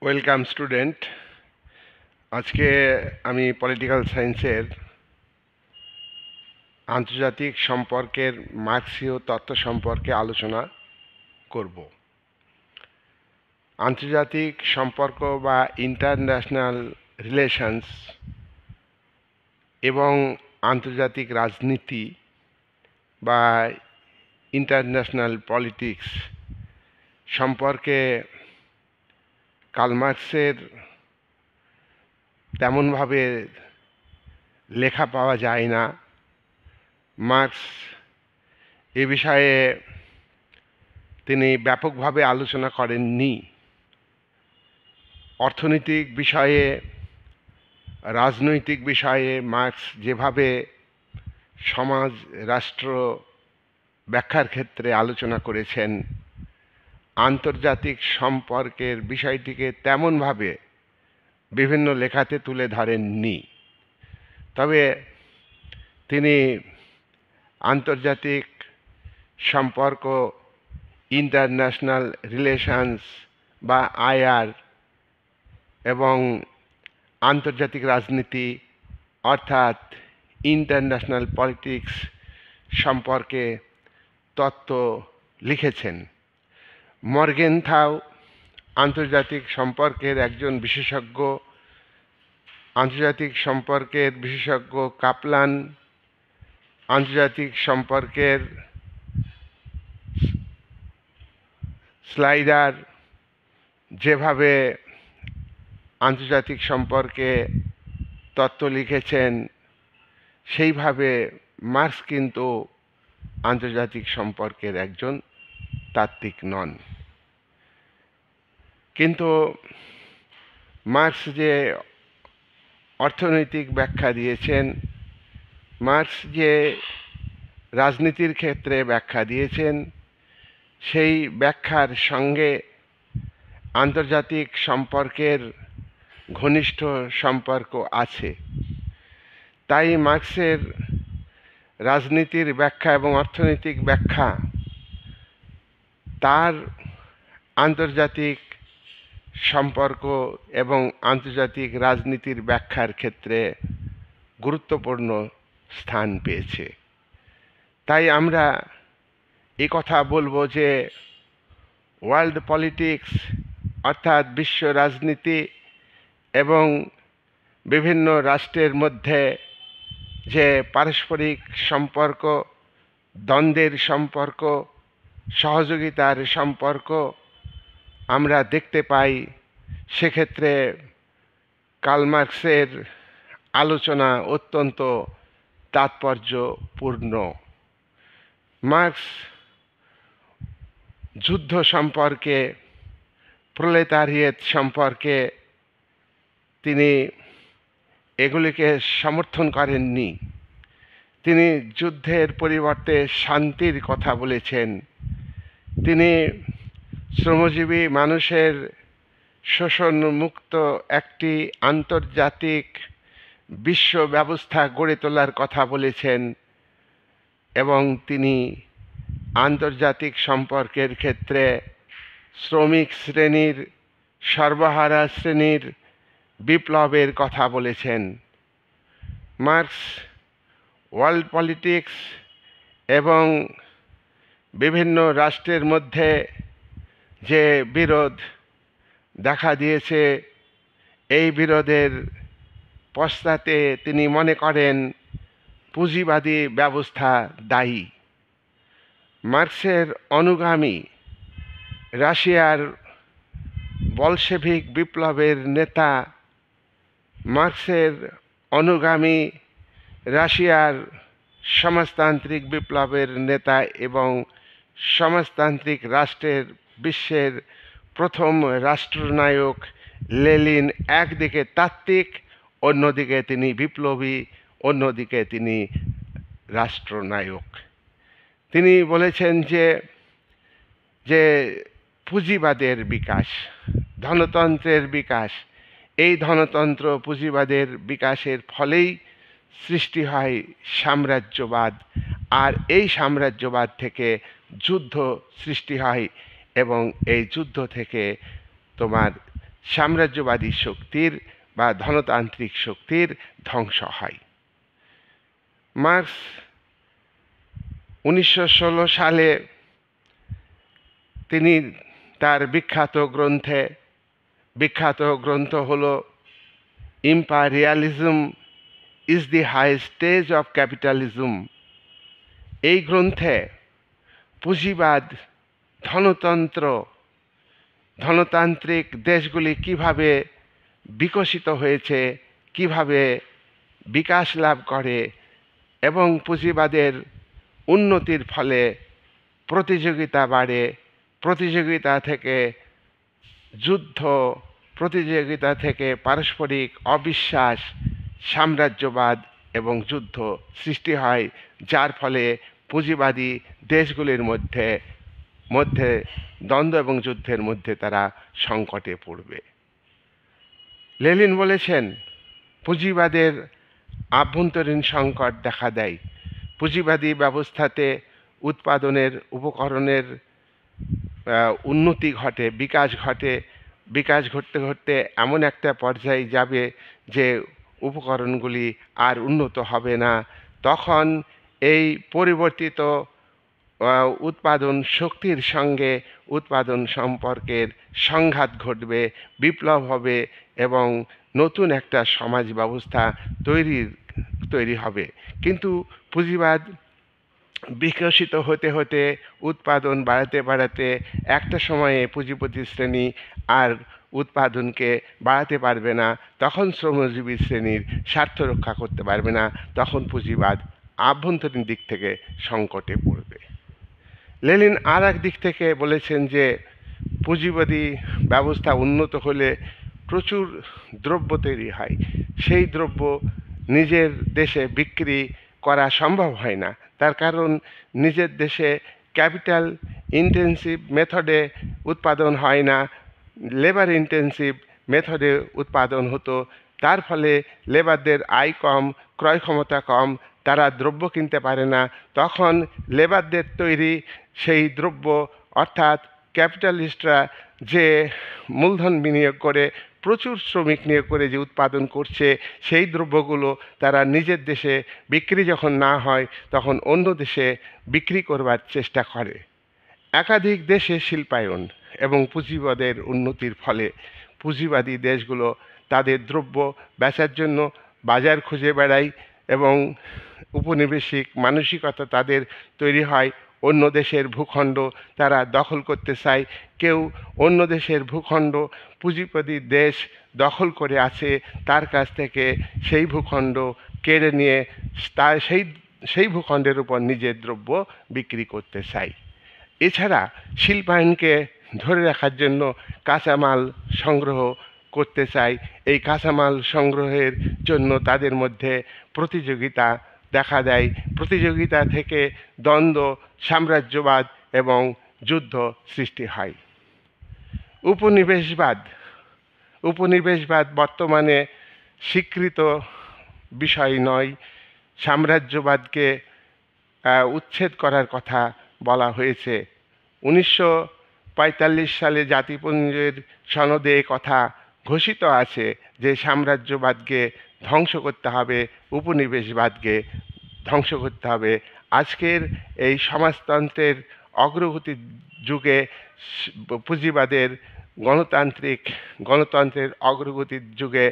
Welcome student. আজকে আমি political সায়েন্সের আন্তর্জাতিক সম্পর্কের মার্ক্সীয় তত্ত্ব সম্পর্কে আলোচনা করব। আন্তর্জাতিক সম্পর্ক বা ইন্টারন্যাশনাল রিলেশনস এবং আন্তর্জাতিক রাজনীতি বা ইন্টারন্যাশনাল পলিটিক্স সম্পর্কে কার্ল মার্ক্সের তেমনভাবে লেখা পাওয়া যায় না। মার্ক্স এ বিষয়ে তিনি ব্যাপকভাবে আলোচনা করেননি। অর্থনৈতিক বিষয়ে, রাজনৈতিক বিষয়ে মার্ক্স যেভাবে সমাজ রাষ্ট্র ব্যাখ্যার ক্ষেত্রে আলোচনা করেছেন, আন্তর্জাতিক সম্পর্কের বিষয়টিকে তেমনভাবে বিভিন্ন লেখাতে তুলে ধরেননি। তবে তিনি আন্তর্জাতিক সম্পর্ক, ইন্টারন্যাশনাল রিলেশনস বা আইআর এবং আন্তর্জাতিক রাজনীতি অর্থাৎ ইন্টারন্যাশনাল পলিটিক্স সম্পর্কে তত্ত্ব লিখেছেন। মর্গেনথাউ আন্তর্জাতিক সম্পর্কের একজন বিশেষজ্ঞ, আন্তর্জাতিক সম্পর্কের বিশেষজ্ঞ কাপলান আন্তর্জাতিক সম্পর্কের স্লাইডার যেভাবে আন্তর্জাতিক সম্পর্কে তত্ত্ব লিখেছেন, সেইভাবে মার্ক্স কিন্তু আন্তর্জাতিক সম্পর্কের একজন তাত্ত্বিক নন। কিন্তু মার্ক্স যে অর্থনৈতিক ব্যাখ্যা দিয়েছেন, মার্ক্স যে রাজনীতির ক্ষেত্রে ব্যাখ্যা দিয়েছেন, সেই ব্যাখ্যার সঙ্গে আন্তর্জাতিক সম্পর্কের ঘনিষ্ঠ সম্পর্ক আছে। তাই মার্ক্সের রাজনীতির ব্যাখ্যা এবং অর্থনৈতিক ব্যাখ্যা তার আন্তর্জাতিক সম্পর্ক এবং আন্তর্জাতিক রাজনীতির ব্যাখ্যার ক্ষেত্রে গুরুত্বপূর্ণ স্থান পেয়েছে। তাই আমরা এই কথা বলবো যে ওয়ার্ল্ড পলিটিক্স অর্থাৎ বিশ্ব রাজনীতি এবং বিভিন্ন রাষ্ট্রের মধ্যে যে পারস্পরিক সম্পর্ক, দ্বন্দ্বের সম্পর্ক, সহযোগিতার সম্পর্ক আমরা দেখতে পাই, সেক্ষেত্রে কার্ল মার্ক্সের আলোচনা অত্যন্ত তাৎপর্যপূর্ণ। মার্ক্স যুদ্ধ সম্পর্কে, প্রলেতারিয়েত সম্পর্কে তিনি এগুলিকে সমর্থন করেননি। তিনি যুদ্ধের পরিবর্তে শান্তির কথা বলেছেন। তিনি শ্রমজীবী মানুষের শোষণমুক্ত একটি আন্তর্জাতিক বিশ্ব ব্যবস্থা গড়ে তোলার কথা বলেছেন এবং তিনি আন্তর্জাতিক সম্পর্কের ক্ষেত্রে শ্রমিক শ্রেণীর, সর্বহারা শ্রেণীর বিপ্লবের কথা বলেছেন। মার্ক্স ওয়ার্ল্ড পলিটিক্স এবং বিভিন্ন রাষ্ট্রের মধ্যে যে বিরোধ দেখা দিয়েছে, এই বিরোধের পশ্চাতে তিনি মনে করেন পুঁজিবাদী ব্যবস্থা দায়ী। মার্ক্সের অনুগামী রাশিয়ার বলশেভিক বিপ্লবের নেতা, মার্ক্সের অনুগামী রাশিয়ার সমাজতান্ত্রিক বিপ্লবের নেতা এবং সমাজতান্ত্রিক রাষ্ট্রের বিশ্বের প্রথম রাষ্ট্রনায়ক লেনিন একদিকে তাত্ত্বিক, অন্যদিকে তিনি বিপ্লবী, অন্যদিকে তিনি রাষ্ট্রনায়ক। তিনি বলেছেন যে পুঁজিবাদের বিকাশ, ধনতন্ত্রের বিকাশ, এই ধনতন্ত্র পুঁজিবাদের বিকাশের ফলেই সৃষ্টি হয় সাম্রাজ্যবাদ, আর এই সাম্রাজ্যবাদ থেকে যুদ্ধ সৃষ্টি হয় এবং এই যুদ্ধ থেকে তোমার সাম্রাজ্যবাদী শক্তির বা ধনতান্ত্রিক শক্তির ধ্বংস হয়। মার্কস 1916 সালে তিনি তার বিখ্যাত গ্রন্থ হলো imperialism is the high stage of capitalism, এই গ্রন্থে পুঁজিবাদ, ধনতান্ত্রিক দেশগুলি কিভাবে বিকশিত হয়েছে, কিভাবে বিকাশ লাভ করে এবং পুঁজিবাদের উন্নতির ফলে প্রতিযোগিতা বাড়ে, প্রতিযোগিতা থেকে যুদ্ধ, প্রতিযোগিতা থেকে পারস্পরিক অবিশ্বাস, সাম্রাজ্যবাদ এবং যুদ্ধ সৃষ্টি হয়, যার ফলে পুঁজিবাদী দেশগুলির মধ্যে দ্বন্দ্ব এবং যুদ্ধের মধ্যে তারা সংকটে পড়বে। লেনিন বলেছেন, পুঁজিবাদের আভ্যন্তরীণ সংকট দেখা দেয়। পুঁজিবাদী ব্যবস্থাতে উৎপাদনের উপকরণের উন্নতি ঘটে, বিকাশ ঘটতে ঘটতে এমন একটা পর্যায়ে যাবে যে উপকরণগুলি আর উন্নত হবে না। তখন এই পরিবর্তিত উৎপাদন শক্তির সঙ্গে উৎপাদন সম্পর্কের সংঘাত ঘটবে, বিপ্লব হবে এবং নতুন একটা সমাজ ব্যবস্থা তৈরি হবে। কিন্তু পুঁজিবাদ বিকশিত হতে হতে, উৎপাদন বাড়াতে একটা সময়ে পুঁজিপতি শ্রেণী আর উৎপাদনকে বাড়াতে পারবে না, তখন শ্রমজীবী শ্রেণীর স্বার্থ রক্ষা করতে পারবে না, তখন পুঁজিবাদ আভ্যন্তরীণ দিক থেকে সংকটে পড়বে। লেনিন আর এক দিক থেকে বলেছেন যে পুঁজিবাদী ব্যবস্থা উন্নত হলে প্রচুর দ্রব্য তৈরি হয়, সেই দ্রব্য নিজের দেশে বিক্রি করা সম্ভব হয় না। তার কারণ নিজের দেশে ক্যাপিটাল ইন্টেন্সিভ মেথডে উৎপাদন হয় না, লেবার ইন্টেন্সিভ মেথডে উৎপাদন হতো। তার ফলে লেবারদের আয় কম, ক্রয় ক্ষমতা কম, তারা দ্রব্য কিনতে পারে না। তখন লেবারদের তৈরি সেই দ্রব্য, অর্থাৎ ক্যাপিটালিস্টরা যে মূলধন বিনিয়োগ করে, প্রচুর শ্রমিক নিয়োগ করে যে উৎপাদন করছে, সেই দ্রব্যগুলো তারা নিজের দেশে বিক্রি যখন না হয়, তখন অন্য দেশে বিক্রি করবার চেষ্টা করে। একাধিক দেশে শিল্পায়ন এবং পুঁজিবাদের উন্নতির ফলে পুঁজিবাদী দেশগুলো তাদের দ্রব্য বেচার জন্য বাজার খুঁজে বেড়ায় এবং উপনিবেশিক মানসিকতা তাদের তৈরি হয়। অন্য দেশের ভূখণ্ড তারা দখল করতে চায়। কেউ অন্য দেশের ভূখণ্ড পুঁজিপতি দেশ দখল করে আছে, তার কাছ থেকে সেই ভূখণ্ড কেড়ে নিয়ে সেই ভূখণ্ডের উপর নিজের দ্রব্য বিক্রি করতে চায়। এছাড়া শিল্পায়নকে ধরে রাখার জন্য কাঁচামাল সংগ্রহ করতে চায়। এই কাঁচামাল সংগ্রহের জন্য তাদের মধ্যে প্রতিযোগিতা দেখা দেয়। প্রতিযোগিতা থেকে দ্বন্দ্ব, সাম্রাজ্যবাদ এবং যুদ্ধ সৃষ্টি হয়। উপনিবেশবাদ বর্তমানে স্বীকৃত বিষয় নয়। সাম্রাজ্যবাদকে উচ্ছেদ করার কথা বলা হয়েছে। 1945 সালে জাতিপুঞ্জের সনদে কথা ঘোষিত আছে যে সাম্রাজ্যবাদকে ধ্বংস করতে হবে, উপনিবেশবাদকে ধ্বংস করতে হবে। আজকের এই সমাজতন্ত্রের অগ্রগতির যুগে পুঁজিবাদের গণতন্ত্রের অগ্রগতির যুগে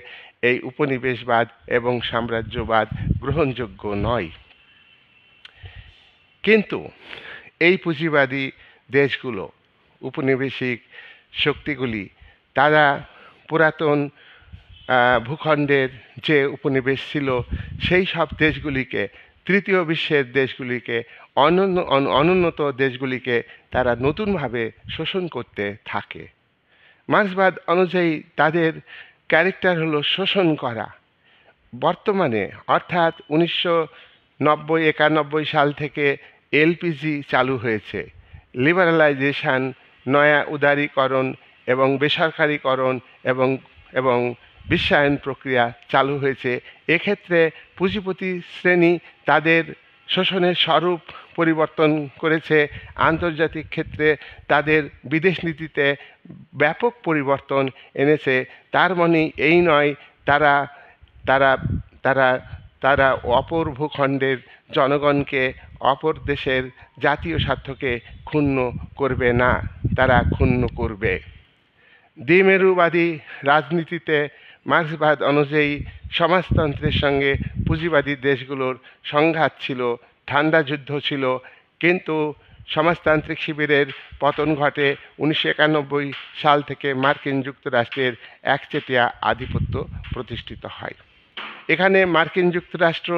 এই উপনিবেশবাদ এবং সাম্রাজ্যবাদ গ্রহণযোগ্য নয়। কিন্তু এই পুঁজিবাদী দেশগুলো, উপনিবেশিক শক্তিগুলি, তারা পুরাতন ভূখণ্ডের যে উপনিবেশ ছিল, সেই সব দেশগুলিকে, তৃতীয় বিশ্বের দেশগুলিকে, অনুন্নত দেশগুলিকে তারা নতুনভাবে শোষণ করতে থাকে। মার্ক্সবাদ অনুযায়ী তাদের ক্যারেক্টার হলো শোষণ করা। বর্তমানে অর্থাৎ 1990-91 সাল থেকে এলপিজি চালু হয়েছে, লিবারালাইজেশন, নয়া উদারীকরণ এবং বেসরকারীকরণ এবং বিশ্বায়ন প্রক্রিয়া চালু হয়েছে। এক্ষেত্রে পুঁজিপতি শ্রেণী তাদের শোষণের স্বরূপ পরিবর্তন করেছে, আন্তর্জাতিক ক্ষেত্রে তাদের বিদেশ নীতিতে ব্যাপক পরিবর্তন এনেছে। তার মানে এই নয় তারা তারা তারা তারা অপর ভূখণ্ডের জনগণকে, অপর দেশের জাতীয় স্বার্থকে ক্ষুণ্ণ করবে না, তারা ক্ষুণ্ণ করবে। দ্বিমেরুবাদী রাজনীতিতে মার্ক্সবাদ অনুযায়ী সমাজতন্ত্রের সঙ্গে পুঁজিবাদী দেশগুলোর সংঘাত ছিল, ঠান্ডা যুদ্ধ ছিল, কিন্তু সমাজতান্ত্রিক শিবিরের পতন ঘটে 1991 সাল থেকে মার্কিন যুক্তরাষ্ট্রের একচেটিয়া আধিপত্য প্রতিষ্ঠিত হয়। এখানে মার্কিন যুক্তরাষ্ট্র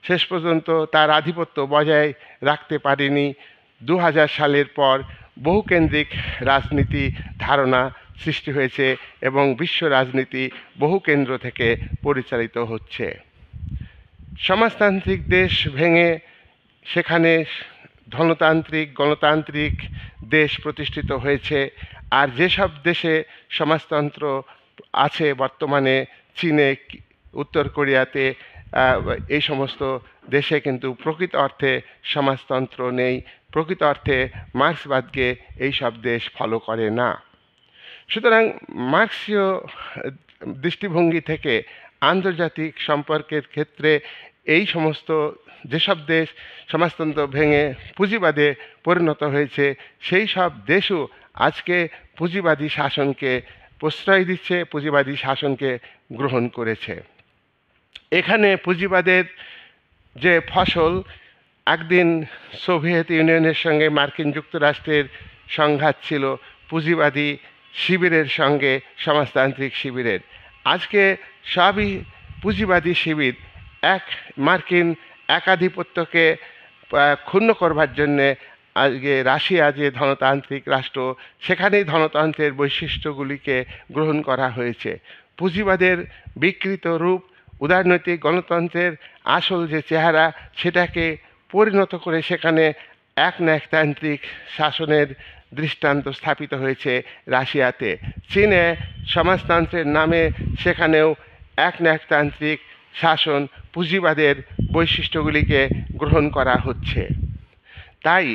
শেষ পর্যন্ত তার আধিপত্য বজায় রাখতে পারেনি। 2000 সালের পর বহুকেন্দ্রিক রাজনীতি ধারণা সৃষ্টি হয়েছে এবং বিশ্ব রাজনীতি বহু কেন্দ্র থেকে পরিচালিত হচ্ছে। সমাজতান্ত্রিক দেশ ভেঙে সেখানে ধনতান্ত্রিক গণতান্ত্রিক দেশ প্রতিষ্ঠিত হয়েছে। আর যেসব দেশে সমাজতন্ত্র আছে বর্তমানে, চীনে, উত্তর কোরিয়াতে, এই সমস্ত দেশে কিন্তু প্রকৃত অর্থে সমাজতন্ত্র নেই। প্রকৃত অর্থে মার্ক্সবাদকে এই সব দেশ ফলো করে না। সুতরাং মার্ক্সীয় দৃষ্টিভঙ্গি থেকে আন্তর্জাতিক সম্পর্কের ক্ষেত্রে এই সমস্ত যেসব দেশ সমাজতন্ত্র ভেঙে পুঁজিবাদে পরিণত হয়েছে, সেই সব দেশও আজকে পুঁজিবাদী শাসনকে প্রশ্রয় দিচ্ছে, পুঁজিবাদী শাসনকে গ্রহণ করেছে। এখানে পুঁজিবাদের যে ফসল, একদিন সোভিয়েত ইউনিয়নের সঙ্গে মার্কিন যুক্তরাষ্ট্রের সংঘাত ছিল পুঁজিবাদী শিবিরের সঙ্গে সমাজতান্ত্রিক শিবিরের। আজকে সবই পুঁজিবাদী শিবির মার্কিন একাধিপত্যকে ক্ষুণ্ণ করবার জন্যে আজকে রাশিয়া যে ধনতান্ত্রিক রাষ্ট্র, সেখানেই ধনতন্ত্রের বৈশিষ্ট্যগুলিকে গ্রহণ করা হয়েছে। পুঁজিবাদের বিকৃত রূপ, উদারনৈতিক গণতন্ত্রের আসল যে চেহারা, সেটাকে পরিণত করে সেখানে একনায়কতান্ত্রিক শাসনের দৃষ্টান্ত স্থাপিত হয়েছে রাশিয়াতে। চীনে সমাজতন্ত্রের নামে সেখানেও একনায়কতান্ত্রিক শাসন, পুঁজিবাদের বৈশিষ্ট্যগুলিকে গ্রহণ করা হচ্ছে। তাই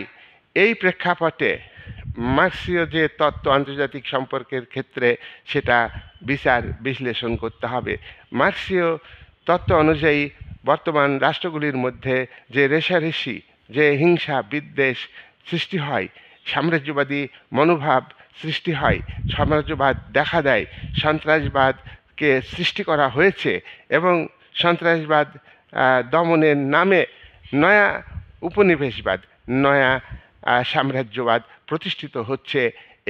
এই প্রেক্ষাপটে মার্ক্সীয় যে তত্ত্ব আন্তর্জাতিক সম্পর্কের ক্ষেত্রে, সেটা বিচার বিশ্লেষণ করতে হবে। মার্ক্সীয় তত্ত্ব অনুযায়ী বর্তমান রাষ্ট্রগুলির মধ্যে যে রেষারেষি, যে হিংসা বিদ্বেষ সৃষ্টি হয়, সাম্রাজ্যবাদী মনোভাব সৃষ্টি হয়, সাম্রাজ্যবাদ দেখা দেয়, সন্ত্রাসবাদকে সৃষ্টি করা হয়েছে এবং সন্ত্রাসবাদ দমনের নামে নয়া উপনিবেশবাদ, নয়া সাম্রাজ্যবাদ প্রতিষ্ঠিত হচ্ছে।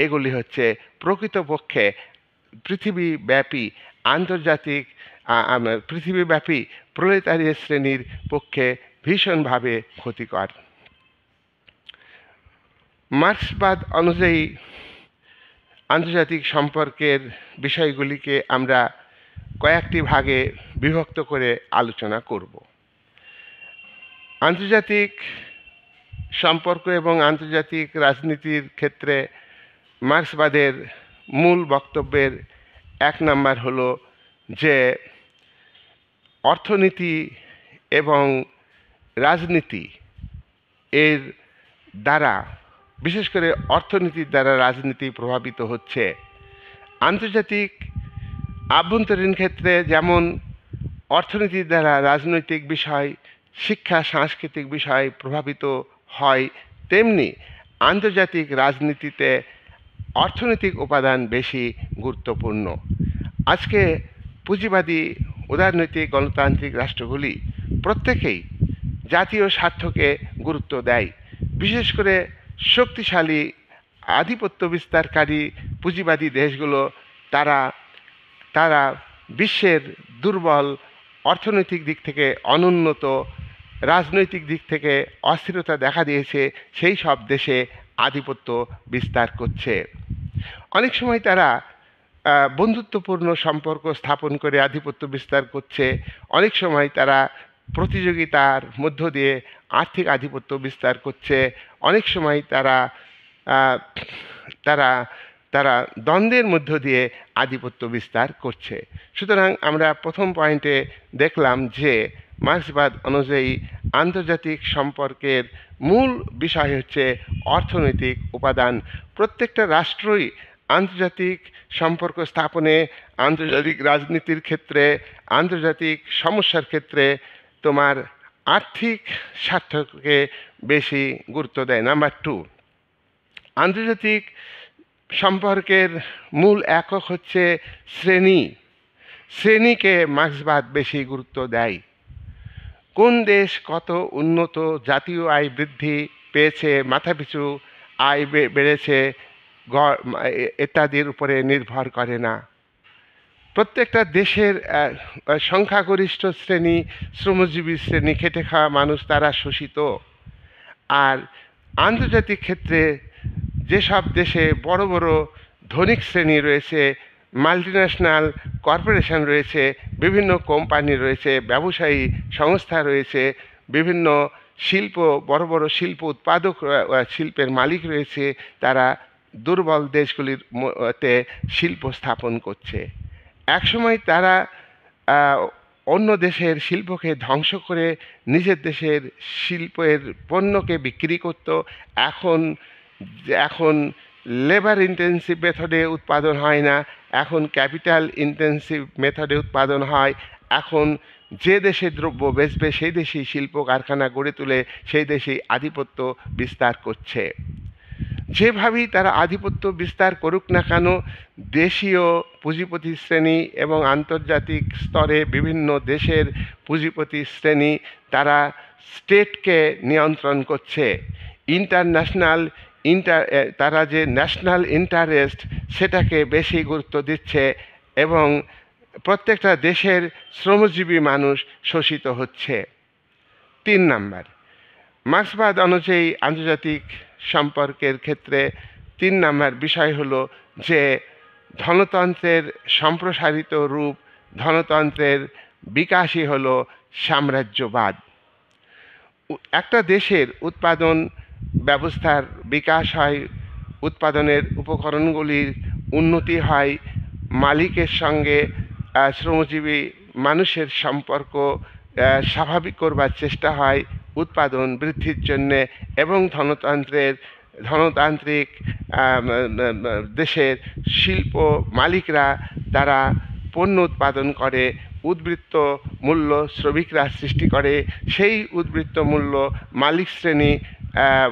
এগুলি হচ্ছে প্রকৃতপক্ষে পৃথিবীব্যাপী আন্তর্জাতিক পৃথিবীব্যাপী প্রলেতারীয় শ্রেণীর পক্ষে ভীষণভাবে ক্ষতিকর। মার্ক্সবাদ অনুযায়ী আন্তর্জাতিক সম্পর্কের বিষয়গুলিকে আমরা কয়েকটি ভাগে বিভক্ত করে আলোচনা করব। আন্তর্জাতিক সম্পর্ক এবং আন্তর্জাতিক রাজনীতির ক্ষেত্রে মার্ক্সবাদের মূল বক্তব্যের 1 নাম্বার হলো যে অর্থনীতি এবং রাজনীতি এর দ্বারা, বিশেষ করে অর্থনীতির দ্বারা রাজনীতি প্রভাবিত হচ্ছে। আন্তর্জাতিক আভ্যন্তরীণ ক্ষেত্রে যেমন অর্থনীতির দ্বারা রাজনৈতিক বিষয়, শিক্ষা, সাংস্কৃতিক বিষয় প্রভাবিত হয়, তেমনি আন্তর্জাতিক রাজনীতিতে অর্থনৈতিক উপাদান বেশি গুরুত্বপূর্ণ। আজকে পুঁজিবাদী উদারনৈতিক গণতান্ত্রিক রাষ্ট্রগুলি প্রত্যেকেই জাতীয় স্বার্থকে গুরুত্ব দেয়। বিশেষ করে শক্তিশালী আধিপত্য বিস্তারকারী পুঁজিবাদী দেশগুলো তারা বিশ্বের দুর্বল, অর্থনৈতিক দিক থেকে অনুন্নত, রাজনৈতিক দিক থেকে অস্থিরতা দেখা দিয়েছে সেই সব দেশে আধিপত্য বিস্তার করছে। অনেক সময় তারা বন্ধুত্বপূর্ণ সম্পর্ক স্থাপন করে আধিপত্য বিস্তার করছে, অনেক সময় তারা প্রতিযোগিতার মধ্য দিয়ে আর্থিক আধিপত্য বিস্তার করছে, অনেক সময় তারা তারা তারা দ্বন্দ্বের মধ্য দিয়ে আধিপত্য বিস্তার করছে। সুতরাং আমরা প্রথম পয়েন্টে দেখলাম যে মার্ক্সবাদ অনুযায়ী আন্তর্জাতিক সম্পর্কের মূল বিষয় হচ্ছে অর্থনৈতিক উপাদান। প্রত্যেকটা রাষ্ট্রই আন্তর্জাতিক সম্পর্ক স্থাপনে, আন্তর্জাতিক রাজনীতির ক্ষেত্রে, আন্তর্জাতিক সমস্যার ক্ষেত্রে তোমার আর্থিক স্বার্থকে বেশি গুরুত্ব দেয়। নাম্বার 2, আন্তর্জাতিক সম্পর্কের মূল একক হচ্ছে শ্রেণী। শ্রেণীকে মার্ক্সবাদ বেশি গুরুত্ব দেয়। কোন দেশ কত উন্নত, জাতীয় আয় বৃদ্ধি পেয়েছে, মাথাপিছু আয় বেড়েছে ইত্যাদির উপরে নির্ভর করে না। প্রত্যেকটা দেশের সংখ্যাগরিষ্ঠ শ্রেণী, শ্রমজীবী শ্রেণী, খেটে খাওয়া মানুষ, তারা শোষিত। আর আন্তর্জাতিক ক্ষেত্রে যেসব দেশে বড় বড় ধনিক শ্রেণী রয়েছে, মাল্টিন্যাশনাল কর্পোরেশন রয়েছে, বিভিন্ন কোম্পানি রয়েছে, ব্যবসায়ী সংস্থা রয়েছে, বিভিন্ন শিল্প, বড় বড় শিল্প উৎপাদক, শিল্পের মালিক রয়েছে, তারা দুর্বল দেশগুলির মধ্যে শিল্প স্থাপন করছে। একসময় তারা অন্য দেশের শিল্পকে ধ্বংস করে নিজের দেশের শিল্পের পণ্যকে বিক্রি করত। এখন লেবার ইন্টেন্সিভ মেথডে উৎপাদন হয় না, এখন ক্যাপিটাল ইন্টেন্সিভ মেথডে উৎপাদন হয়। এখন যে দেশে দ্রব্য বেচবে সেই দেশেই শিল্প কারখানা গড়ে তুলে সেই দেশেই আধিপত্য বিস্তার করছে। যেভাবেই তারা আধিপত্য বিস্তার করুক না কেন, দেশীয় পুঁজিপতি শ্রেণী এবং আন্তর্জাতিক স্তরে বিভিন্ন দেশের পুঁজিপতি শ্রেণী তারা স্টেটকে নিয়ন্ত্রণ করছে। তারা যে ন্যাশনাল ইন্টারেস্ট সেটাকে বেশি গুরুত্ব দিচ্ছে এবং প্রত্যেকটা দেশের শ্রমজীবী মানুষ শোষিত হচ্ছে। 3 নাম্বার, মার্ক্সবাদ অনুযায়ী আন্তর্জাতিক সম্পর্কের ক্ষেত্রে 3 নাম্বার বিষয় হলো যে ধনতন্ত্রের সম্প্রসারিত রূপ, ধনতন্ত্রের বিকাশই হলো সাম্রাজ্যবাদ। একটা দেশের উৎপাদন ব্যবস্থার বিকাশ হয়, উৎপাদনের উপকরণগুলির উন্নতি হয়, মালিকের সঙ্গে শ্রমজীবী মানুষের সম্পর্ক স্বাভাবিক করবার চেষ্টা হয় উৎপাদন বৃদ্ধির জন্যে, এবং ধনতান্ত্রিক দেশের শিল্প মালিকরা তারা পণ্য উৎপাদন করে, উদ্বৃত্ত মূল্য শ্রমিকরা সৃষ্টি করে, সেই উদ্বৃত্ত মূল্য মালিক শ্রেণী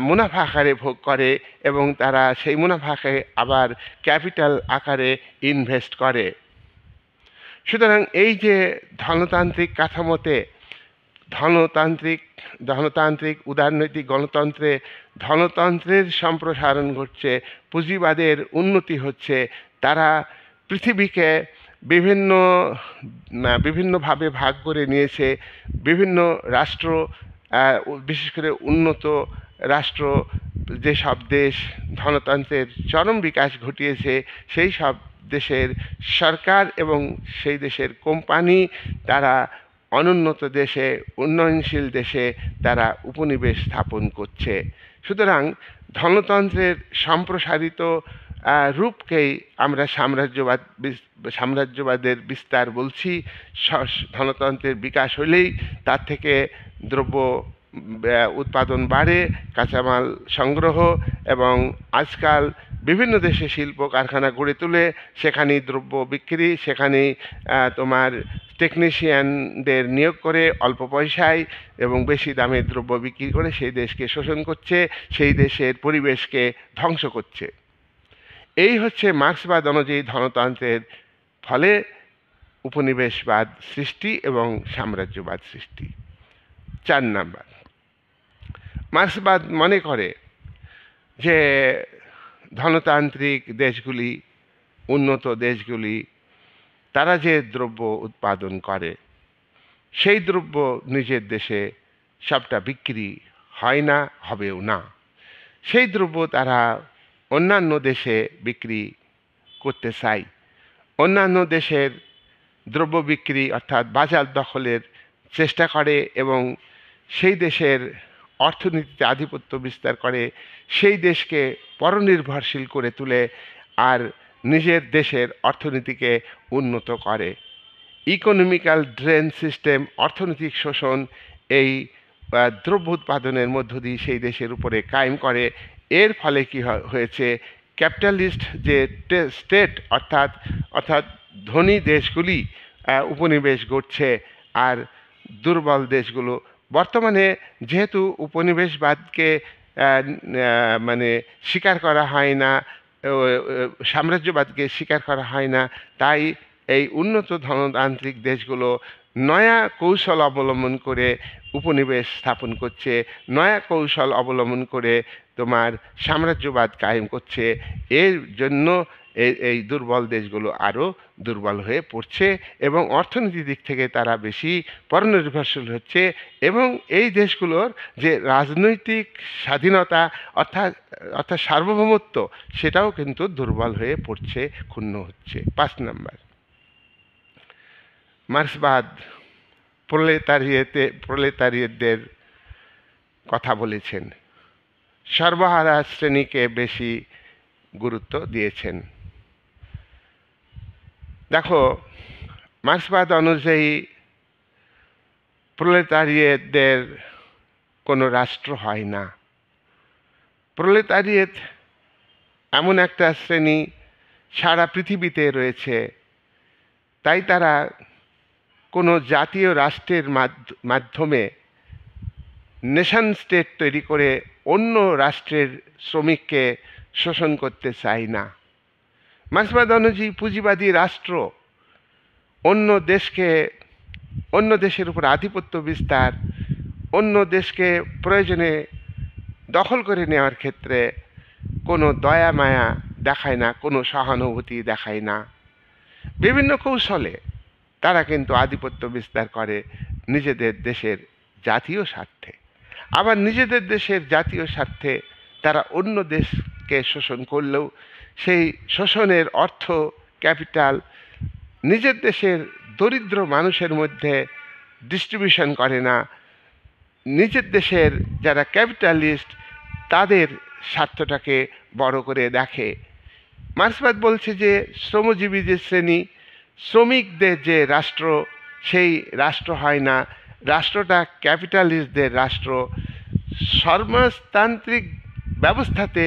মুনাফা আকারে ভোগ করে এবং তারা সেই মুনাফাকে আবার ক্যাপিটাল আকারে ইনভেস্ট করে। সুতরাং এই যে ধনতান্ত্রিক কাঠামোতে ধনতান্ত্রিক উদারনৈতিক গণতন্ত্রে ধনতন্ত্রের সম্প্রসারণ ঘটছে, পুঁজিবাদের উন্নতি হচ্ছে, তারা পৃথিবীকে বিভিন্নভাবে ভাগ করে নিয়েছে। বিভিন্ন রাষ্ট্র, বিশেষ করে উন্নত রাষ্ট্র যেসব দেশ ধনতন্ত্রের চরম বিকাশ ঘটিয়েছে, সেই সব দেশের সরকার এবং সেই দেশের কোম্পানি তারা অনুন্নত দেশে, উন্নয়নশীল দেশে তারা উপনিবেশ স্থাপন করছে। সুতরাং ধনতন্ত্রের সম্প্রসারিত রূপকেই আমরা সাম্রাজ্যবাদের বিস্তার বলছি। ধনতন্ত্রের বিকাশ হলেই তার থেকে দ্রব্য উৎপাদন বাড়ে, কাঁচামাল সংগ্রহ, এবং আজকাল বিভিন্ন দেশে শিল্প কারখানা গড়ে তুলে সেখানেই দ্রব্য বিক্রি, সেখানেই তোমার টেকনিশিয়ানদের নিয়োগ করে অল্প পয়সায় এবং বেশি দামে দ্রব্য বিক্রি করে সেই দেশকে শোষণ করছে, সেই দেশের পরিবেশকে ধ্বংস করছে। এই হচ্ছে মার্ক্সবাদ অনুযায়ী ধনতন্ত্রের ফলে উপনিবেশবাদ সৃষ্টি এবং সাম্রাজ্যবাদ সৃষ্টি। 4 নাম্বার, মার্ক্সবাদ মনে করে যে ধনতান্ত্রিক দেশগুলি, উন্নত দেশগুলি, তারা যে দ্রব্য উৎপাদন করে সেই দ্রব্য নিজের দেশে সবটা বিক্রি হয় না, হবেও না। সেই দ্রব্য তারা অন্যান্য দেশে বিক্রি করতে চায়। অন্যান্য দেশের দ্রব্য বিক্রি অর্থাৎ বাজার দখলের চেষ্টা করে এবং সেই দেশের অর্থনীতিতে আধিপত্য বিস্তার করে, সেই দেশকে পরনির্ভরশীল করে তুলে আর নিজের দেশের অর্থনীতিকে উন্নত করে। ইকোনমিক্যাল ড্রেন সিস্টেম, অর্থনৈতিক শোষণ, এই দ্রব্য উৎপাদনের মধ্য দিয়ে সেই দেশের উপরে কায়েম করে। এর ফলে কি হয়েছে, ক্যাপিটালিস্ট যে স্টেট অর্থাৎ অর্থাৎ ধনী দেশগুলি উপনিবেশ গড়ছে, আর দুর্বল দেশগুলো বর্তমানে যেহেতু উপনিবেশবাদকে মানে স্বীকার করা হয় না, সাম্রাজ্যবাদকে স্বীকার করা হয় না, তাই এই উন্নত ধনতান্ত্রিক দেশগুলো নয়া কৌশল অবলম্বন করে উপনিবেশ স্থাপন করছে, নয়া কৌশল অবলম্বন করে তোমার সাম্রাজ্যবাদ কায়েম করছে। এর জন্য এই দুর্বল দেশগুলো আরও দুর্বল হয়ে পড়ছে এবং অর্থনীতির দিক থেকে তারা বেশি পরনির্ভরশীল হচ্ছে, এবং এই দেশগুলোর যে রাজনৈতিক স্বাধীনতা অর্থাৎ অর্থাৎ সার্বভৌমত্ব সেটাও কিন্তু দুর্বল হয়ে পড়ছে, ক্ষুণ্ণ হচ্ছে। 5 নাম্বার, মার্ক্সবাদ প্রলেতারিয়েতদের কথা বলেছেন, সর্বহারা শ্রেণীকে বেশি গুরুত্ব দিয়েছেন। দেখো, মার্ক্সবাদ অনুযায়ী প্রলেতারিয়েতদের কোনো রাষ্ট্র হয় না। প্রলেতারিয়েত এমন একটা শ্রেণী সারা পৃথিবীতে রয়েছে, তাই তারা কোনো জাতীয় রাষ্ট্রের মাধ্যমে নেশন স্টেট তৈরি করে অন্য রাষ্ট্রের শ্রমিককে শোষণ করতে চায় না। মার্ক্সবাদ অনুযায়ী পুঁজিবাদী রাষ্ট্র অন্য দেশের উপর আধিপত্য বিস্তার, অন্য দেশকে প্রয়োজনে দখল করে নেওয়ার ক্ষেত্রে কোনো দয়া মায়া দেখায় না, কোনো সহানুভূতি দেখায় না। বিভিন্ন কৌশলে তারা কিন্তু আধিপত্য বিস্তার করে নিজেদের দেশের জাতীয় স্বার্থে। আবার নিজেদের দেশের জাতীয় স্বার্থে তারা অন্য দেশকে শোষণ করলেও সেই শোষণের অর্থ ক্যাপিটাল নিজের দেশের দরিদ্র মানুষের মধ্যে ডিস্ট্রিবিউশন করে না, নিজের দেশের যারা ক্যাপিটালিস্ট তাদের স্বার্থটাকে বড় করে দেখে। মার্ক্সবাদ বলছে যে শ্রমজীবী যে শ্রেণী, শ্রমিকদের যে রাষ্ট্র, সেই রাষ্ট্র হয় না, রাষ্ট্রটা ক্যাপিটালিস্টদের রাষ্ট্র। সমাজতান্ত্রিক ব্যবস্থাতে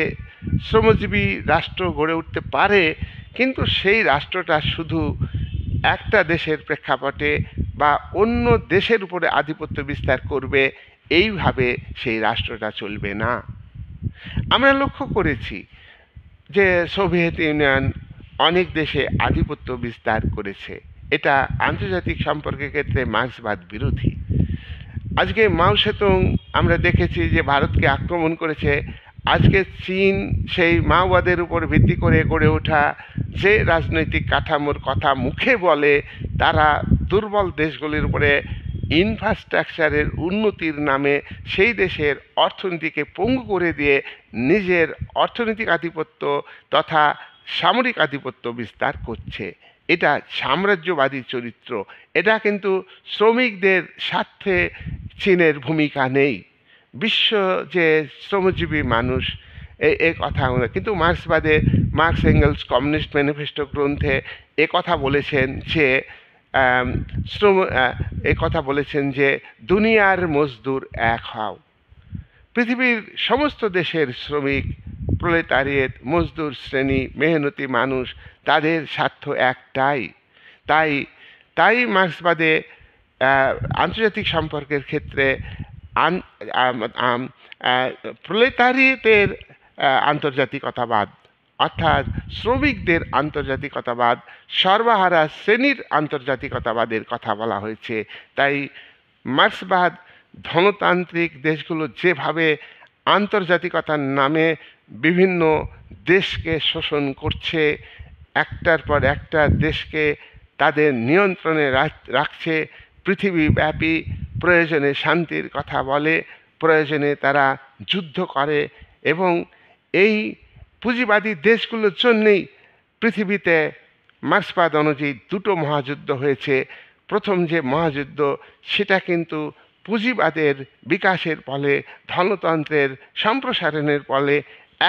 শ্রমজীবী রাষ্ট্র গড়ে উঠতে পারে, কিন্তু সেই রাষ্ট্রটা শুধু একটা দেশের প্রেক্ষাপটে বা অন্য দেশের উপরে আধিপত্য বিস্তার করবে, এইভাবে সেই রাষ্ট্রটা চলবে না। আমরা লক্ষ্য করেছি যে সোভিয়েত ইউনিয়ন অনেক দেশে আধিপত্য বিস্তার করেছে। এটা আন্তর্জাতিক সম্পর্কের ক্ষেত্রে মার্ক্সবাদ বিরোধী। আজকে মাও সেতুং আমরা দেখেছি যে ভারতকে আক্রমণ করেছে। আজকে চীন সেই মাওবাদের উপর ভিত্তি করে গড়ে ওঠা যে রাজনৈতিক কাঠামোর কথা মুখে বলে, তারা দুর্বল দেশগুলির উপরে ইনফ্রাস্ট্রাকচারের উন্নতির নামে সেই দেশের অর্থনীতিকে পঙ্গু করে দিয়ে নিজের অর্থনৈতিক আধিপত্য তথা সামরিক আধিপত্য বিস্তার করছে। এটা সাম্রাজ্যবাদী চরিত্র। এটা কিন্তু শ্রমিকদের স্বার্থে চীনের ভূমিকা নেই। বিশ্ব যে শ্রমজীবী মানুষ এ কথা, কিন্তু মার্ক্স এঙ্গেলস কমিউনিস্ট ম্যানিফেস্টো গ্রন্থে এ কথা বলেছেন যে যে দুনিয়ার মজদুর এক হও। পৃথিবীর সমস্ত দেশের শ্রমিক, প্রলেতারিয়েত, মজদুর শ্রেণী, মেহনতি মানুষ, তাদের স্বার্থ একটাই। তাই মার্ক্সবাদে আন্তর্জাতিক সম্পর্কের ক্ষেত্রে প্রলেতারিয়েতের আন্তর্জাতিকতাবাদ অর্থাৎ শ্রমিকদের আন্তর্জাতিকতাবাদ, সর্বহারা শ্রেণীর আন্তর্জাতিকতাবাদের কথা বলা হয়েছে। তাই মার্ক্সবাদ ধনতান্ত্রিক দেশগুলো যেভাবে আন্তর্জাতিকতার নামে বিভিন্ন দেশকে শোষণ করছে, একটার পর একটা দেশকে তাদের নিয়ন্ত্রণে রাখছে, পৃথিবীব্যাপী প্রয়োজনে শান্তির কথা বলে, প্রয়োজনে তারা যুদ্ধ করে, এবং এই পুঁজিবাদী দেশগুলোর জন্যেই পৃথিবীতে মার্ক্সবাদ অনুযায়ী দুটো মহাযুদ্ধ হয়েছে। প্রথম যে মহাযুদ্ধ সেটা কিন্তু পুঁজিবাদের বিকাশের ফলে, ধনতন্ত্রের সম্প্রসারণের ফলে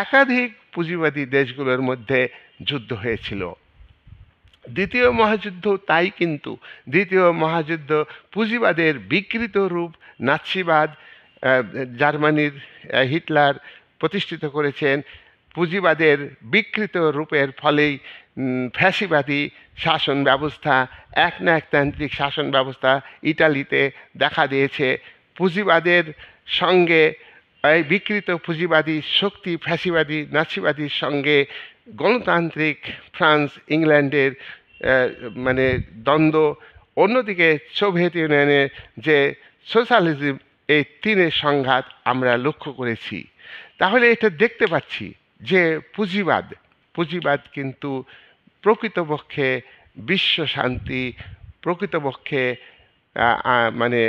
একাধিক পুঁজিবাদী দেশগুলোর মধ্যে যুদ্ধ হয়েছিল। দ্বিতীয় মহাযুদ্ধ তাই, কিন্তু দ্বিতীয় মহাযুদ্ধ পুঁজিবাদের বিকৃত রূপ নাৎসিবাদ, জার্মানির হিটলার প্রতিষ্ঠিত করেছেন। পুঁজিবাদের বিকৃত রূপের ফলেই ফ্যাসিবাদী শাসন ব্যবস্থা, একনায়কতান্ত্রিক শাসন ব্যবস্থা ইটালিতে দেখা দিয়েছে। পুঁজিবাদের সঙ্গে এই বিকৃত পুঁজিবাদী শক্তি, ফ্যাসিবাদী নাৎসিবাদীর সঙ্গে গণতান্ত্রিক ফ্রান্স, ইংল্যান্ডের মানে দ্বন্দ্ব, অন্যদিকে সোভিয়েত ইউনিয়নের যে সোশ্যালিজম, এই তিনের সংঘাত আমরা লক্ষ্য করেছি। তাহলে এটা দেখতে পাচ্ছি যে পুঁজিবাদ কিন্তু প্রকৃতপক্ষে বিশ্ব শান্তি, প্রকৃতপক্ষে মানে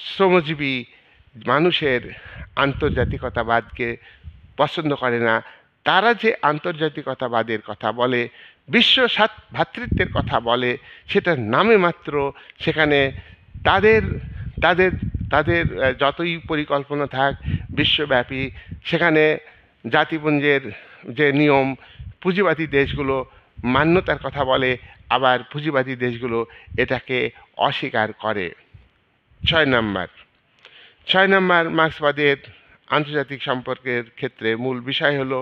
শ্রমজীবী মানুষের আন্তর্জাতিকতাবাদকে পছন্দ করে না। তারা যে আন্তর্জাতিকতাবাদের কথা বলে, বিশ্ব ভ্রাতৃত্বের কথা বলে, সেটার নামে মাত্র সেখানে তাদের তাদের তাদের যতই পরিকল্পনা থাক বিশ্বব্যাপী, সেখানে জাতিপুঞ্জের যে নিয়ম, পুঁজিবাদী দেশগুলো মান্যতার কথা বলে, আবার পুঁজিবাদী দেশগুলো এটাকে অস্বীকার করে। 6 নম্বর মার্ক্সবাদের আন্তর্জাতিক সম্পর্কের ক্ষেত্রে মূল বিষয় হলো,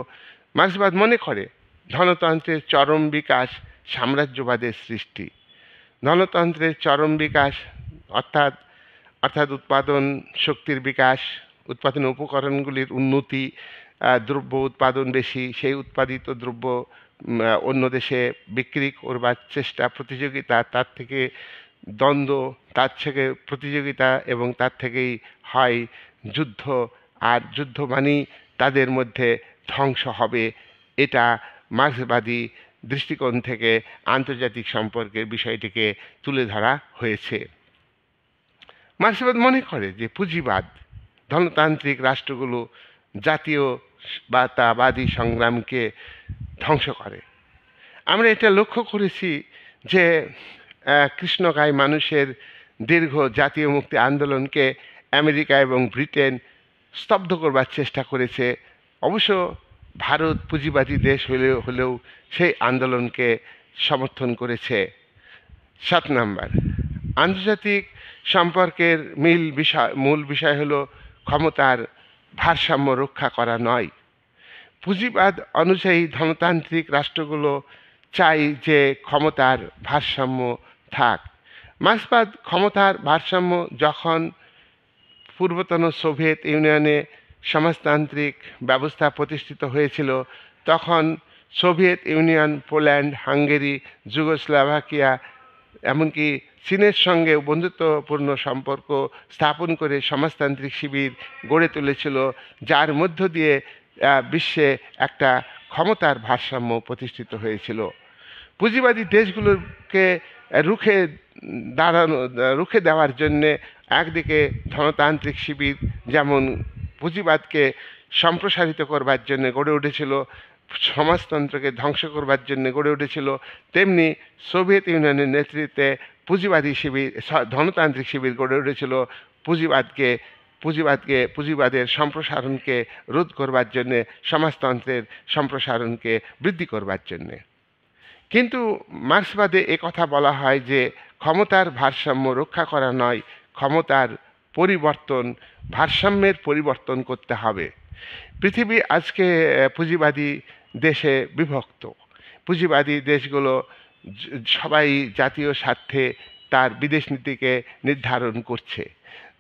মার্ক্সবাদ মনে করে ধনতন্ত্রের চরম বিকাশ সাম্রাজ্যবাদের সৃষ্টি। ধনতন্ত্রের চরম বিকাশ অর্থাৎ উৎপাদন শক্তির বিকাশ, উৎপাদন উপকরণগুলির উন্নতি, দ্রব্য উৎপাদন বেশি, সেই উৎপাদিত দ্রব্য অন্য দেশে বিক্রি করবার চেষ্টা, প্রতিযোগিতা, তার থেকে দ্বন্দ্ব, তার থেকে প্রতিযোগিতা, এবং তার থেকেই হয় যুদ্ধ। আর যুদ্ধ মানেই তাদের মধ্যে ধ্বংস হবে। এটা মার্ক্সবাদী দৃষ্টিকোণ থেকে আন্তর্জাতিক সম্পর্কের বিষয়টিকে তুলে ধরা হয়েছে। মার্ক্সবাদ মনে করে যে পুঁজিবাদ ধনতান্ত্রিক রাষ্ট্রগুলো জাতীয়তাবাদী সংগ্রামকে ধ্বংস করে। আমরা এটা লক্ষ্য করেছি যে কৃষ্ণকায় মানুষের দীর্ঘ জাতীয় মুক্তি আন্দোলনকে আমেরিকা এবং ব্রিটেন স্তব্ধ করবার চেষ্টা করেছে। অবশ্য ভারত পুঁজিবাদী দেশ হলেও সেই আন্দোলনকে সমর্থন করেছে। 7 নম্বর, আন্তর্জাতিক সম্পর্কের মূল বিষয় হলো ক্ষমতার ভারসাম্য রক্ষা করা নয়। পুঁজিবাদ অনুযায়ী ধনতান্ত্রিক রাষ্ট্রগুলো চাই যে ক্ষমতার ভারসাম্য থাক। মার্ক্সবাদ ক্ষমতার ভারসাম্য যখন পূর্বতন সোভিয়েত ইউনিয়নে সমাজতান্ত্রিক ব্যবস্থা প্রতিষ্ঠিত হয়েছিল, তখন সোভিয়েত ইউনিয়ন, পোল্যান্ড, হাঙ্গেরি, যুগোস্লাভাকিয়া, এমনকি চীনের সঙ্গে বন্ধুত্বপূর্ণ সম্পর্ক স্থাপন করে সমাজতান্ত্রিক শিবির গড়ে তুলেছিল, যার মধ্য দিয়ে বিশ্বে একটা ক্ষমতার ভারসাম্য প্রতিষ্ঠিত হয়েছিল। পুঁজিবাদী দেশগুলোকে রুখে দেওয়ার জন্যে একদিকে ধনতান্ত্রিক শিবির যেমন পুঁজিবাদকে সম্প্রসারিত করবার জন্য গড়ে উঠেছিল, সমাজতন্ত্রকে ধ্বংস করবার জন্য গড়ে উঠেছিল, তেমনি সোভিয়েত ইউনিয়নের নেতৃত্বে ধনতান্ত্রিক শিবির গড়ে উঠেছিল পুঁজিবাদের সম্প্রসারণকে রোধ করবার জন্যে, সমাজতন্ত্রের সম্প্রসারণকে বৃদ্ধি করবার জন্যে। কিন্তু মার্ক্সবাদে কথা বলা হয় যে ক্ষমতার ভারসাম্য রক্ষা করা নয়, ক্ষমতার ভারসাম্যের পরিবর্তন করতে হবে। পৃথিবী আজকে পুঁজিবাদী দেশে বিভক্ত। পুঁজিবাদী দেশগুলো সবাই জাতীয় স্বার্থে তার বিদেশ নীতিকে নির্ধারণ করছে,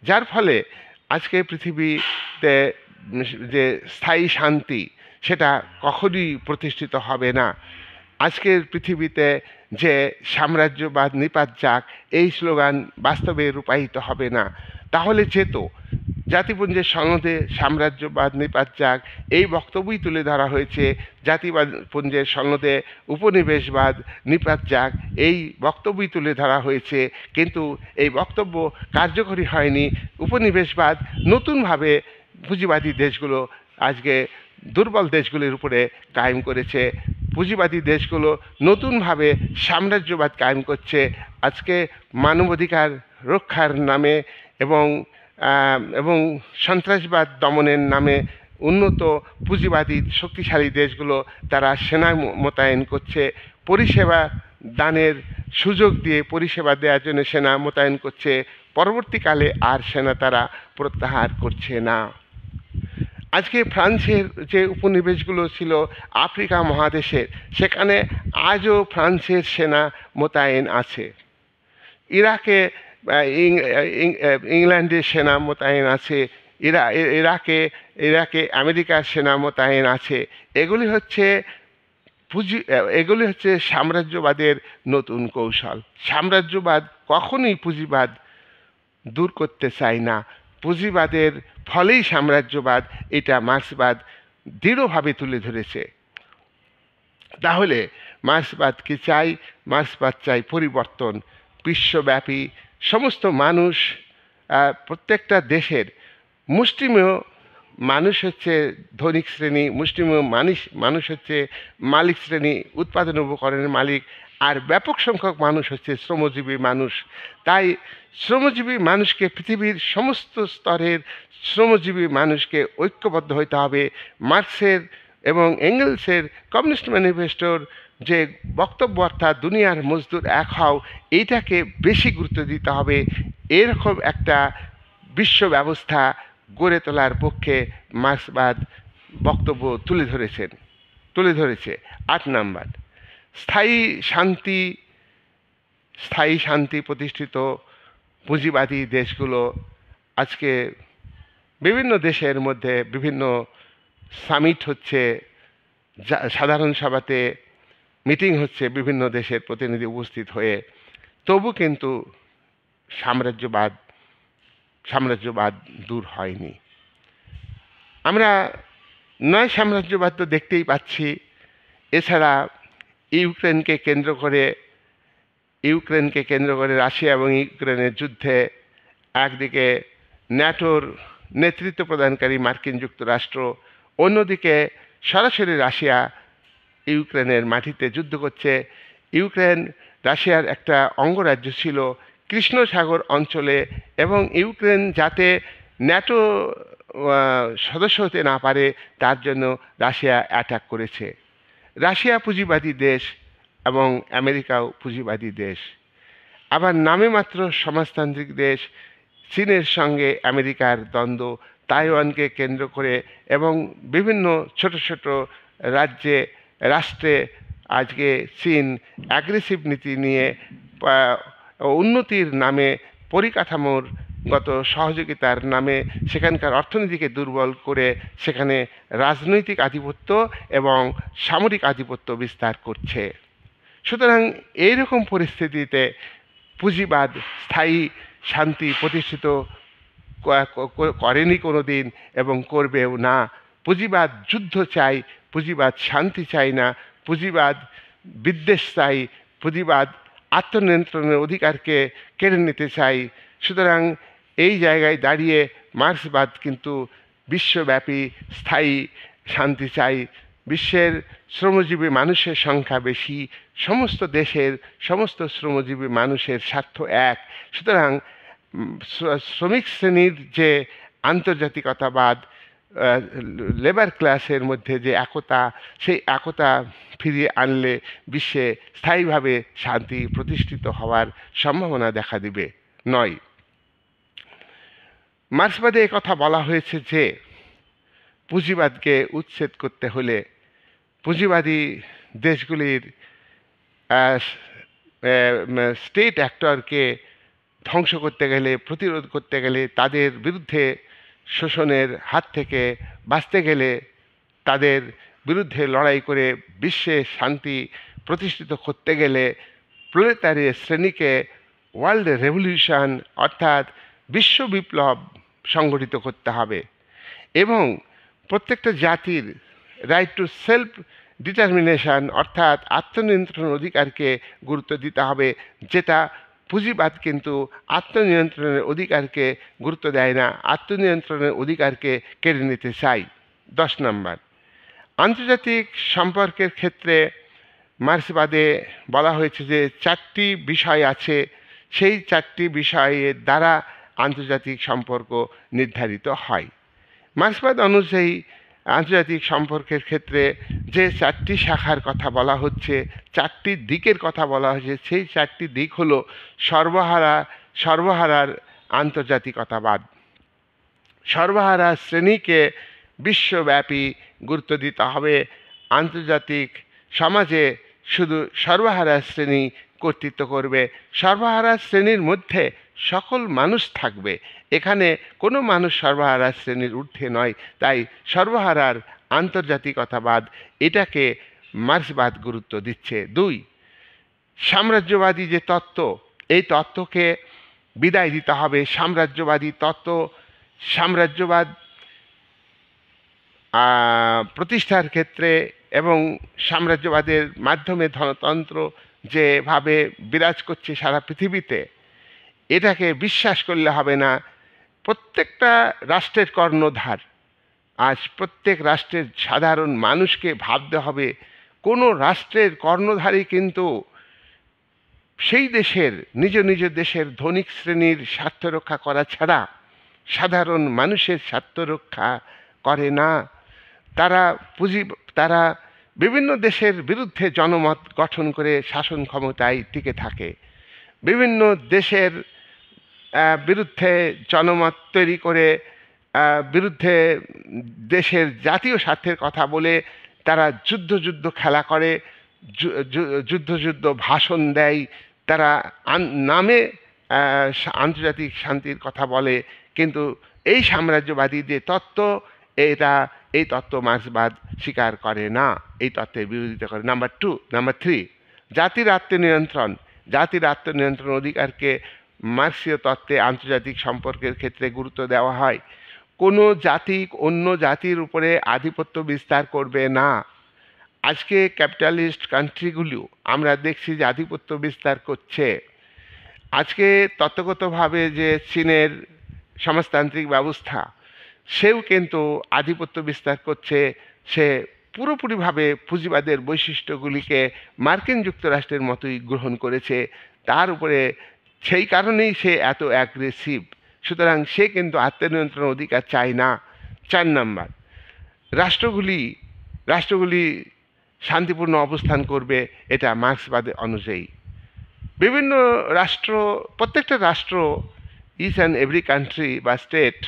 যার ফলে আজকে পৃথিবীতে যে স্থায়ী শান্তি সেটা কখনই প্রতিষ্ঠিত হবে না। আজকের পৃথিবীতে যে সাম্রাজ্যবাদ নিপাত যাক, এই স্লোগান বাস্তবে রূপায়িত হবে না। তাহলে জাতিপুঞ্জের সনদে সাম্রাজ্যবাদ নিপাত যাক, এই বক্তব্যই তুলে ধরা হয়েছে। জাতিপুঞ্জের সনদে উপনিবেশবাদ নিপাত যাক, এই বক্তব্যই তুলে ধরা হয়েছে। কিন্তু এই বক্তব্য কার্যকরী হয়নি। উপনিবেশবাদ নতুনভাবে পুঁজিবাদী দেশগুলো আজকে দুর্বল দেশগুলির উপরে কায়েম করেছে। পুঁজিবাদী দেশগুলো নতুনভাবে সাম্রাজ্যবাদ কায়েম করছে। আজকে মানবাধিকার রক্ষার নামে এবং সন্ত্রাসবাদ দমনের নামে উন্নত পুঁজিবাদী শক্তিশালী দেশগুলো তারা সেনা মোতায়েন করছে, পরিষেবা দানের সুযোগ দিয়ে পরিষেবা দেওয়ার জন্য সেনা মোতায়েন করছে, পরবর্তীকালে আর সেনা তারা প্রত্যাহার করছে না। আজকে ফ্রান্সের যে উপনিবেশগুলো ছিল আফ্রিকা মহাদেশের, সেখানে আজও ফ্রান্সের সেনা মোতায়েন আছে। ইরাকে ইংল্যান্ডের সেনা মোতায়েন আছে, ইরাকে আমেরিকার সেনা মোতায়েন আছে। এগুলি হচ্ছে এগুলি হচ্ছে সাম্রাজ্যবাদের নতুন কৌশল। সাম্রাজ্যবাদ কখনোই পুঁজিবাদ দূর করতে চায় না। পুঁজিবাদের ফলেই সাম্রাজ্যবাদ, এটা মার্ক্সবাদ দৃঢ়ভাবে তুলে ধরেছে। তাহলে মার্ক্সবাদ কি চাই? মার্ক্সবাদ চাই পরিবর্তন। বিশ্বব্যাপী সমস্ত মানুষ, প্রত্যেকটা দেশের মুষ্টিমেয় মানুষ হচ্ছে ধনিক শ্রেণী, মুষ্টিমেয় মানুষ হচ্ছে মালিক শ্রেণী, উৎপাদন উপকরণের মালিক, আর ব্যাপক সংখ্যক মানুষ হচ্ছে শ্রমজীবী মানুষ। তাই শ্রমজীবী মানুষকে, পৃথিবীর সমস্ত স্তরের শ্রমজীবী মানুষকে ঐক্যবদ্ধ হতে হবে। মার্ক্সের এবং এঙ্গেলসের কমিউনিস্ট ম্যানিফেস্টোর যে বক্তব্য, অর্থাৎ দুনিয়ার মজদুর এক হও, এইটাকে বেশি গুরুত্ব দিতে হবে। এরকম একটা বিশ্ব ব্যবস্থা গড়ে তোলার পক্ষে মার্ক্সবাদ বক্তব্য তুলে ধরেছে। 8 নাম্বার, স্থায়ী শান্তি প্রতিষ্ঠিত পুঁজিবাদী দেশগুলো আজকে বিভিন্ন দেশের মধ্যে বিভিন্ন সামিট হচ্ছে, সাধারণ সভাতে মিটিং হচ্ছে, বিভিন্ন দেশের প্রতিনিধি উপস্থিত হয়ে, তবু কিন্তু সাম্রাজ্যবাদ দূর হয়নি। আমরা নয় সাম্রাজ্যবাদ তো দেখতেই পাচ্ছি। এছাড়া ইউক্রেনকে কেন্দ্র করে রাশিয়া এবং ইউক্রেনের যুদ্ধে একদিকে ন্যাটোর নেতৃত্ব প্রদানকারী মার্কিন যুক্তরাষ্ট্র, অন্যদিকে সরাসরি রাশিয়া ইউক্রেনের মাটিতে যুদ্ধ করছে। ইউক্রেন রাশিয়ার একটা অঙ্গরাজ্য ছিল কৃষ্ণ সাগর অঞ্চলে, এবং ইউক্রেন যাতে ন্যাটো সদস্য হতে না পারে তার জন্য রাশিয়া অ্যাটাক করেছে। রাশিয়া পুঁজিবাদী দেশ এবং আমেরিকাও পুঁজিবাদী দেশ, আবার নামে মাত্র সমাজতান্ত্রিক দেশ। চীনের সঙ্গে আমেরিকার দ্বন্দ্ব, তাইওয়ানকে কেন্দ্র করে এবং বিভিন্ন ছোট ছোট রাষ্ট্রে আজকে চীন অ্যাগ্রেসিভ নীতি নিয়ে উন্নতির নামে, পরিকাঠামোগত সহযোগিতার নামে সেখানকার অর্থনীতিকে দুর্বল করে সেখানে রাজনৈতিক আধিপত্য এবং সামরিক আধিপত্য বিস্তার করছে। সুতরাং এইরকম পরিস্থিতিতে পুঁজিবাদ স্থায়ী শান্তি প্রতিষ্ঠিত করেনি কোনো দিন এবং করবেও না। পুঁজিবাদ যুদ্ধ চাই, পুঁজিবাদ শান্তি চাই না। পুঁজিবাদ বিদ্বেষ চাই, পুঁজিবাদ আত্মনিয়ন্ত্রণের অধিকারকে কেড়ে নিতে চাই। সুতরাং এই জায়গায় দাঁড়িয়ে মার্ক্সবাদ কিন্তু বিশ্বব্যাপী স্থায়ী শান্তি চাই। বিশ্বের শ্রমজীবী মানুষের সংখ্যা বেশি, সমস্ত দেশের সমস্ত শ্রমজীবী মানুষের স্বার্থ এক। সুতরাং শ্রমিক শ্রেণীর যে আন্তর্জাতিকতাবাদ, লেবার ক্লাসের মধ্যে যে একতা, সেই একতা ফিরিয়ে আনলে বিশ্বে স্থায়ীভাবে শান্তি প্রতিষ্ঠিত হওয়ার সম্ভাবনা দেখা দিবে। 9, মার্ক্সবাদে কথা বলা হয়েছে যে পুঁজিবাদকে উচ্ছেদ করতে হলে পুঁজিবাদী দেশগুলির স্টেট অ্যাক্টরকে ধ্বংস করতে গেলে, প্রতিরোধ করতে গেলে, তাদের বিরুদ্ধে শোষণের হাত থেকে বাঁচতে গেলে, তাদের বিরুদ্ধে লড়াই করে বিশ্বে শান্তি প্রতিষ্ঠিত করতে গেলে প্রলেতারি শ্রেণীকে ওয়ার্ল্ড রেভলিউশন অর্থাৎ বিশ্ব বিপ্লব সংগঠিত করতে হবে এবং প্রত্যেকটা জাতির রাইট টু সেলফ ডিটারমিনেশন অর্থাৎ আত্মনিয়ন্ত্রণ অধিকারকে গুরুত্ব দিতে হবে, যেটা পুঁজিবাদ কিন্তু আত্মনিয়ন্ত্রণের অধিকারকে গুরুত্ব দেয় না, আত্মনিয়ন্ত্রণের অধিকারকে কেড়ে নিতে চাই। 10 নম্বর, আন্তর্জাতিক সম্পর্কের ক্ষেত্রে মার্ক্সবাদে বলা হয়েছে যে 4টি বিষয় আছে, সেই 4টি বিষয়ের দ্বারা আন্তর্জাতিক সম্পর্ক নির্ধারিত হয়। মার্ক্সবাদ অনুযায়ী আন্তর্জাতিক সম্পর্কের ক্ষেত্রে যে 4টি শাখার কথা বলা হচ্ছে, 4টি দিকের কথা বলা হয়েছে, সেই 4টি দিক হলো সর্বহারার আন্তর্জাতিকতাবাদ। সর্বহারা শ্রেণীকে বিশ্বব্যাপী গুরুত্ব দিতে হবে। আন্তর্জাতিক সমাজে শুধু সর্বহারা শ্রেণী কর্তৃত্ব করবে। সর্বহারা শ্রেণীর মধ্যে সকল মানুষ থাকবে, এখানে কোনো মানুষ সর্বহারা শ্রেণীর ঊর্ধ্বে নয়। তাই সর্বহারার আন্তর্জাতিকতাবাদ, এটাকে মার্ক্সবাদ গুরুত্ব দিচ্ছে। 2, সাম্রাজ্যবাদী যে তত্ত্ব, এই তত্ত্বকে বিদায় দিতে হবে। সাম্রাজ্যবাদী তত্ত্ব, সাম্রাজ্যবাদ প্রতিষ্ঠার ক্ষেত্রে এবং সাম্রাজ্যবাদের মাধ্যমে ধনতন্ত্র যেভাবে বিরাজ করছে সারা পৃথিবীতে, এটাকে বিশ্বাস করলে হবে না। প্রত্যেকটা রাষ্ট্রের কর্ণধার, আজ প্রত্যেক রাষ্ট্রের সাধারণ মানুষকে ভাবতে হবে, কোনো রাষ্ট্রের কর্ণধারই কিন্তু সেই দেশের নিজ নিজ দেশের ধনিক শ্রেণীর স্বার্থ রক্ষা করা ছাড়া সাধারণ মানুষের স্বার্থ রক্ষা করে না। তারা বিভিন্ন দেশের বিরুদ্ধে জনমত গঠন করে শাসন ক্ষমতায় টিকে থাকে। বিভিন্ন দেশের বিরুদ্ধে জনমত তৈরি করে বিরুদ্ধে দেশের জাতীয় স্বার্থের কথা বলে তারা যুদ্ধ খেলা করে, যুদ্ধ ভাষণ দেয়। তারা নামে আন্তর্জাতিক শান্তির কথা বলে, কিন্তু এই সাম্রাজ্যবাদী যে তত্ত্ব, এই তত্ত্ব মার্ক্সবাদ স্বীকার করে না, এই তত্ত্বের বিরোধিতা করে। নাম্বার 3, জাতির আত্মনিয়ন্ত্রণ। জাতির আত্মনিয়ন্ত্রণ অধিকারকে মার্ক্সীয় তত্ত্বে আন্তর্জাতিক সম্পর্কের ক্ষেত্রে গুরুত্ব দেওয়া হয়। কোনো জাতি অন্য জাতির উপরে আধিপত্য বিস্তার করবে না। আজকে ক্যাপিটালিস্ট কান্ট্রিগুলো আমরা দেখছি যে আধিপত্য বিস্তার করছে। আজকে তত্ত্বগতভাবে যে চীনের সমাজতান্ত্রিক ব্যবস্থা, সেও কিন্তু আধিপত্য বিস্তার করছে। সে পুরোপুরিভাবে পুঁজিবাদের বৈশিষ্ট্যগুলিকে মার্কিন যুক্তরাষ্ট্রের মতোই গ্রহণ করেছে। তার উপরে সেই কারণেই সে এত অ্যাগ্রেসিভ। সুতরাং সে কিন্তু আত্মনিয়ন্ত্রণ অধিকার চায় না। 4 নাম্বার, রাষ্ট্রগুলি শান্তিপূর্ণ অবস্থান করবে, এটা মার্ক্সবাদের অনুযায়ী। বিভিন্ন রাষ্ট্র, প্রত্যেকটা রাষ্ট্র, ইচ অ্যান্ড এভরি কান্ট্রি বা স্টেট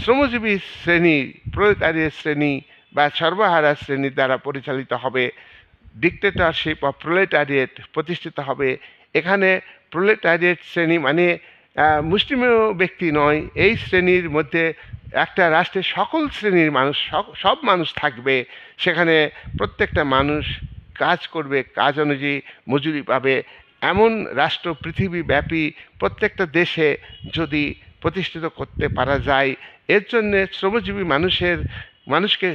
শ্রমজীবী শ্রেণী, প্রলেটারিয়েট শ্রেণী বা সর্বহারা শ্রেণীর দ্বারা পরিচালিত হবে। ডিক্টেটরশিপ অফ প্রলেটারিয়েট প্রতিষ্ঠিত হবে। এখানে প্রলেটারিয়েট শ্রেণী মানে মুষ্টিমেয় ব্যক্তি নয়। এই শ্রেণীর মধ্যে একটা রাষ্ট্রের সকল শ্রেণীর মানুষ, সব মানুষ থাকবে। সেখানে প্রত্যেকটা মানুষ কাজ করবে, কাজ অনুযায়ী মজুরি পাবে। এমন রাষ্ট্র পৃথিবীব্যাপী প্রত্যেকটা দেশে যদি প্রতিষ্ঠিত করতে পারা যায়, এর জন্যে শ্রমজীবী মানুষকে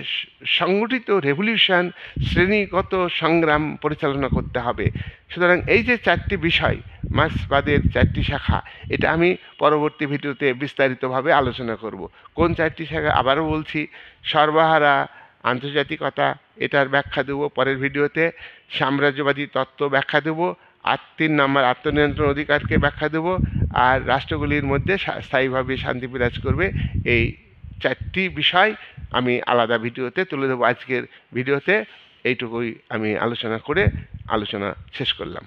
সংগঠিত রেভলিউশন, শ্রেণীগত সংগ্রাম পরিচালনা করতে হবে। সুতরাং এই যে 4টি বিষয়, মার্ক্সবাদের 4টি শাখা, এটা আমি পরবর্তী ভিডিওতে বিস্তারিতভাবে আলোচনা করব। কোন 4টি শাখা আবারও বলছি, সর্বহারা আন্তর্জাতিকতা, এটার ব্যাখ্যা দেব পরের ভিডিওতে। সাম্রাজ্যবাদী তত্ত্ব ব্যাখ্যা দেব। 3 নাম্বার, আত্মনিয়ন্ত্রণ অধিকারকে ব্যাখ্যা দেব। আর রাষ্ট্রগুলির মধ্যে স্থায়ীভাবে শান্তি বিরাজ করবে। এই 4টি বিষয় আমি আলাদা ভিডিওতে তুলে দেবো। আজকের ভিডিওতে এইটুকুই আমি আলোচনা শেষ করলাম।